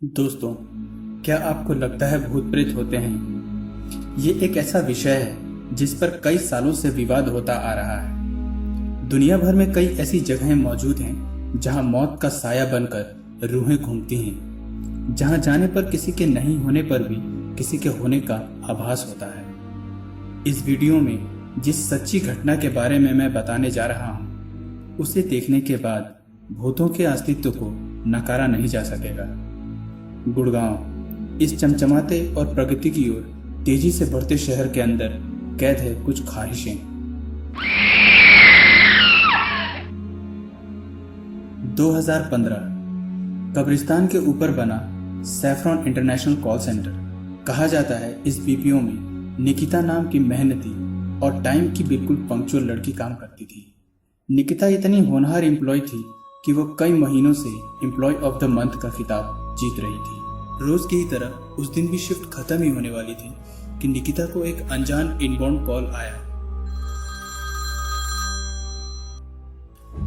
दोस्तों, क्या आपको लगता है भूत प्रेत होते हैं? ये एक ऐसा विषय है जिस पर कई सालों से विवाद होता आ रहा है। दुनिया भर में कई ऐसी जगहें मौजूद हैं जहां मौत का साया बनकर रूहें घूमती हैं, जहां जाने पर किसी के नहीं होने पर भी किसी के होने का आभास होता है। इस वीडियो में जिस सच्ची घटना के बारे में मैं बताने जा रहा हूं, उसे देखने के बाद भूतों के अस्तित्व को नकारा नहीं जा सकेगा। गुड़गांव, इस चमचमाते और प्रगति की ओर तेजी से बढ़ते शहर के अंदर कैद है कुछ ख्वाहिशें। 2015 कब्रिस्तान के ऊपर बना सैफरॉन इंटरनेशनल कॉल सेंटर। कहा जाता है इस बीपीओ में निकिता नाम की मेहनती और टाइम की बिल्कुल पंक्चुअल लड़की काम करती थी। निकिता इतनी होनहार एम्प्लॉय थी कि वो कई महीनों से एम्प्लॉय ऑफ द मंथ का खिताब जीत रही थी। रोज की तरह उस दिन भी शिफ्ट खत्म ही होने वाली थी कि निकिता को एक अनजान इनबाउंड कॉल आया,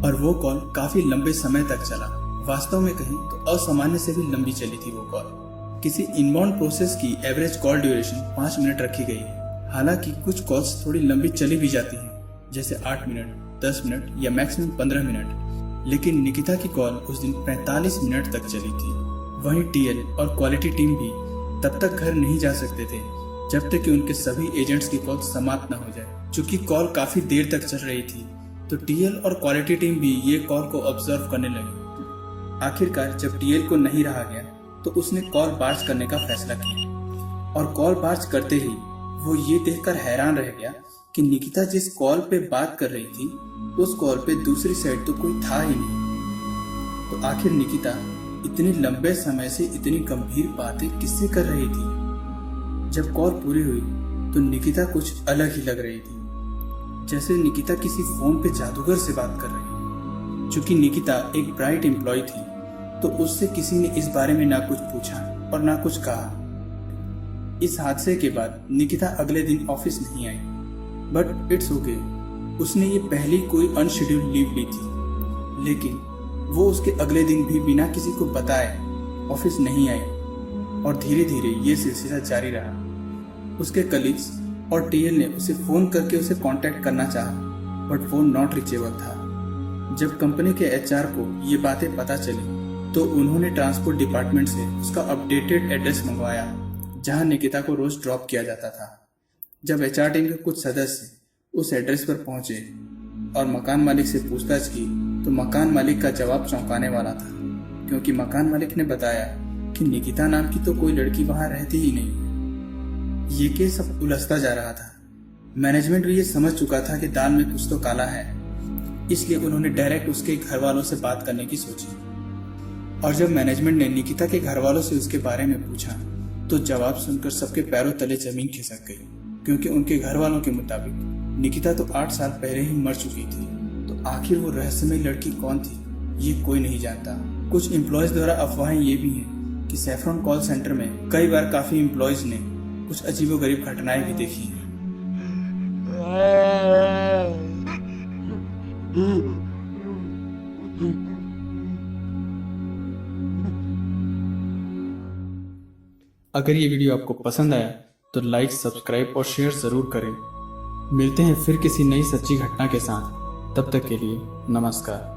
और वो कॉल काफी लंबे समय तक चला। वास्तव में कहें तो असामान्य से भी लंबी चली थी वो कॉल। किसी इनबाउंड प्रोसेस की एवरेज कॉल ड्यूरेशन 5 मिनट रखी गई है। हालांकि कुछ कॉल्स थोड़ी लंबी चली भी जाती हैं, जैसे 8 मिनट, 10 मिनट या मैक्सिमम 15 मिनट। लेकिन निकिता की कॉल उस दिन 45 मिनट तक चली थी। वहीं टीएल और क्वालिटी टीम भी तब तक घर नहीं जा सकते थे जब तक कि उनके सभी एजेंट्स की कॉल समाप्त न हो जाए। चूंकि कॉल काफी देर तक चल रही थी तो टीएल और क्वालिटी टीम भी ये कॉल को ऑब्जर्व करने लगी। आखिरकार जब टीएल को नहीं रहा गया तो उसने कॉल बार्ज करने का फैसला किया, और कॉल बार्ज करते ही वो ये देखकर हैरान रह गया कि निकिता जिस कॉल पे बात कर रही थी उस कॉल पे दूसरी साइड तो कोई था ही नहीं। तो आखिर निकिता इतने लंबे समय से इतनी गंभीर बातें किससे कर रही थी? जब कॉल पूरी हुई तो निकिता कुछ अलग ही लग रही थी, जैसे निकिता किसी फोन पे जादूगर से बात कर रही है। चूंकि निकिता एक ब्राइट एम्प्लॉय थी तो उससे किसी ने इस बारे में ना कुछ पूछा और ना कुछ कहा। इस हादसे के बाद निकिता अगले दिन ऑफिस नहीं आई, बट इट्स ओके। उसने ये पहली कोई अनशेड्यूल्ड लीव ली थी, लेकिन वो उसके अगले दिन भी बिना किसी को बताए ऑफिस नहीं आई, और धीरे धीरे ये सिलसिला जारी रहा। उसके कलीग्स और टीएल ने उसे फोन करके उसे कांटेक्ट करना चाहा, बट फोन नॉट रीचेबल था। जब कंपनी के एचआर को ये बातें पता चली तो उन्होंने ट्रांसपोर्ट डिपार्टमेंट से उसका अपडेटेड एड्रेस मंगवाया जहां निकिता को रोज ड्रॉप किया जाता था। जब एचआर टीम के कुछ सदस्य उस एड्रेस पर पहुंचे और मकान मालिक से पूछताछ की तो मकान मालिक का जवाब चौंकाने वाला था, क्योंकि मकान मालिक ने बताया कि निकिता नाम की तो कोई लड़की वहां रहती ही नहीं। ये केस अब उलझता जा रहा था। मैनेजमेंट भी ये समझ चुका था कि दाल में कुछ तो काला है, इसलिए उन्होंने डायरेक्ट उसके घर वालों से बात करने की सोची। और जब मैनेजमेंट ने निकिता के घर वालों से उसके बारे में पूछा तो जवाब सुनकर सबके पैरों तले जमीन खिसक गई, क्योंकि उनके घर वालों के मुताबिक निकिता तो 8 साल पहले ही मर चुकी थी। तो आखिर वो रहस्यमय लड़की कौन थी, ये कोई नहीं जानता। कुछ एम्प्लॉयज द्वारा अफवाहें ये भी हैं कि सैफरॉन कॉल सेंटर में कई बार काफी एम्प्लॉयज ने कुछ अजीबोगरीब घटनाएं भी देखी हैं। अगर ये वीडियो आपको पसंद आया तो लाइक, सब्सक्राइब और शेयर जरूर करें। मिलते हैं फिर किसी नई सच्ची घटना के साथ। तब तक के लिए नमस्कार।